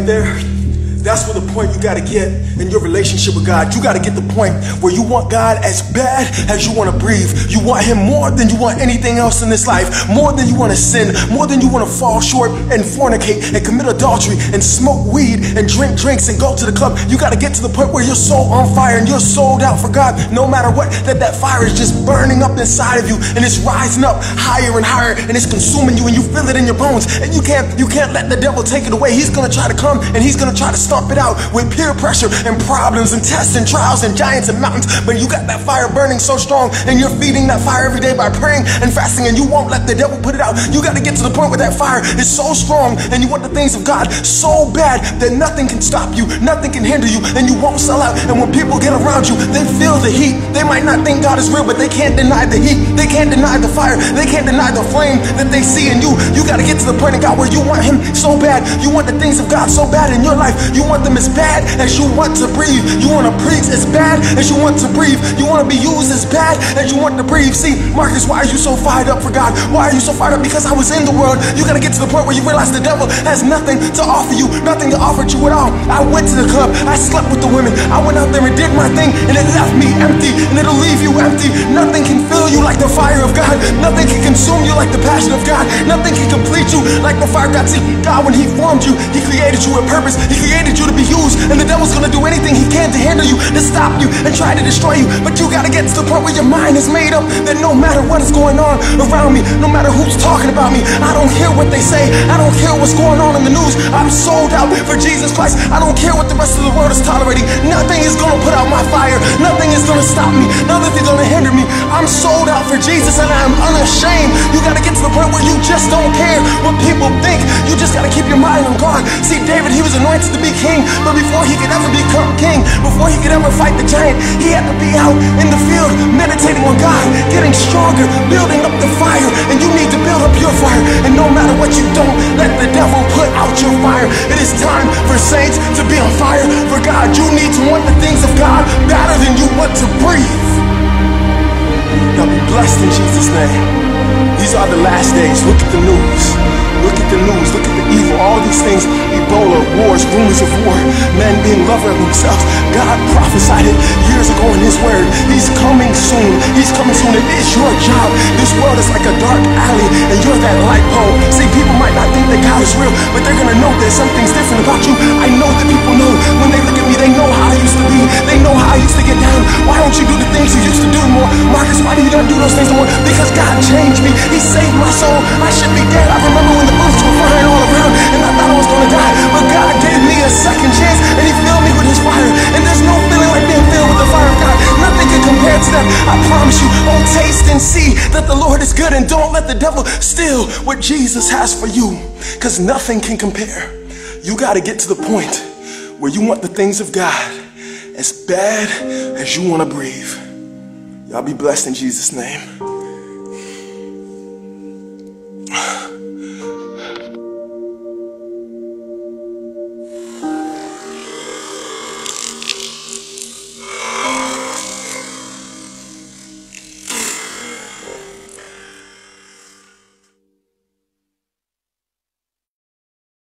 right there, that's where the point you gotta get in your relationship with God. You gotta get the point where you want God as bad as you wanna breathe. You want Him more than you want anything else in this life, more than you wanna sin, more than you wanna fall short and fornicate and commit adultery and smoke weed and drink drinks and go to the club. You gotta get to the point where you're so on fire and you're sold out for God, no matter what, that fire is just burning up inside of you and it's rising up higher and higher and it's consuming you and you feel it in your bones and you can't let the devil take it away. He's gonna try to come and he's gonna try to stomp it out with peer pressure and problems and tests and trials and giants and mountains. But you got that fire burning so strong and you're feeding that fire every day by praying and fasting, and you won't let the devil put it out. You got to get to the point where that fire is so strong and you want the things of God so bad that nothing can stop you, nothing can hinder you, and you won't sell out. And when people get around you, they feel the heat. They might not think God is real, but they can't deny the heat. They can't deny the fire. They can't deny the flame that they see in you. You got to get to the point in God where you want Him so bad. You want the things of God so bad in your life. You want them as bad as you want to breathe. You want to preach as bad as you want to breathe. You want to be used as bad as you want to breathe. See, Marcus, why are you so fired up for God? Why are you so fired up? Because I was in the world. You got to get to the point where you realize the devil has nothing to offer you, nothing to offer you at all. I went to the club. I slept with the women. I went out there and did my thing, and it left me empty, and it'll leave you empty. Nothing can fill you like the fire of God. Nothing can consume you like the passion of God. Nothing can complete you like the fire of God. See, God, when He formed you, He created you with purpose. He created you to be used, and the devil's gonna do anything he can to hinder you, to stop you, and try to destroy you. But you gotta get to the point where your mind is made up that no matter what is going on around me, no matter who's talking about me, I don't care what they say. I don't care what's going on in the news. I'm sold out for Jesus Christ. I don't care what the rest of the world is tolerating. Nothing is gonna put out my fire. Nothing is gonna stop me. Nothing is gonna hinder me. I'm sold out for Jesus, and I'm unashamed. You gotta get to the point where you just don't care what people think. You just gotta keep your mind on God. See, David, he was anointed to be king, but before he could ever become king, before he could ever fight the giant, he had to be out in the field meditating on God, getting stronger, building up the fire. And you need to build up your fire, and no matter what, you don't let the devil put out your fire. It is time for saints to be on fire for God. You need to want the things of God better than you want to breathe. Y'all be blessed in Jesus' name. These are the last days. Look at the news. Look at the news. Look at the evil. All these things. Ebola, wars, rumors of war, men being lovers of themselves. God prophesied it years ago in His word. He's coming soon. He's coming soon. It is your job. This world is like a dark alley, and you're that light pole. See, people might not think that God is real, but they're going to know that something's different about you. I know that people know. When they look at me, they know how I used to be. They know how I used to get down. Why don't you do the things you used to do more? Marcus, why do you not do those things no more? Because God changed me. He saved my soul. I should be dead. I remember when the bullets were flying all around, and I thought I was going to die. But God gave me a second chance, and He filled me with His fire. And there's no feeling like being filled with the fire of God. Nothing can compare to that. I promise you. Oh, taste and see that the Lord is good, and don't let the devil steal what Jesus has for you, because nothing can compare. You got to get to the point where you want the things of God as bad as you want to breathe. Y'all be blessed in Jesus' name.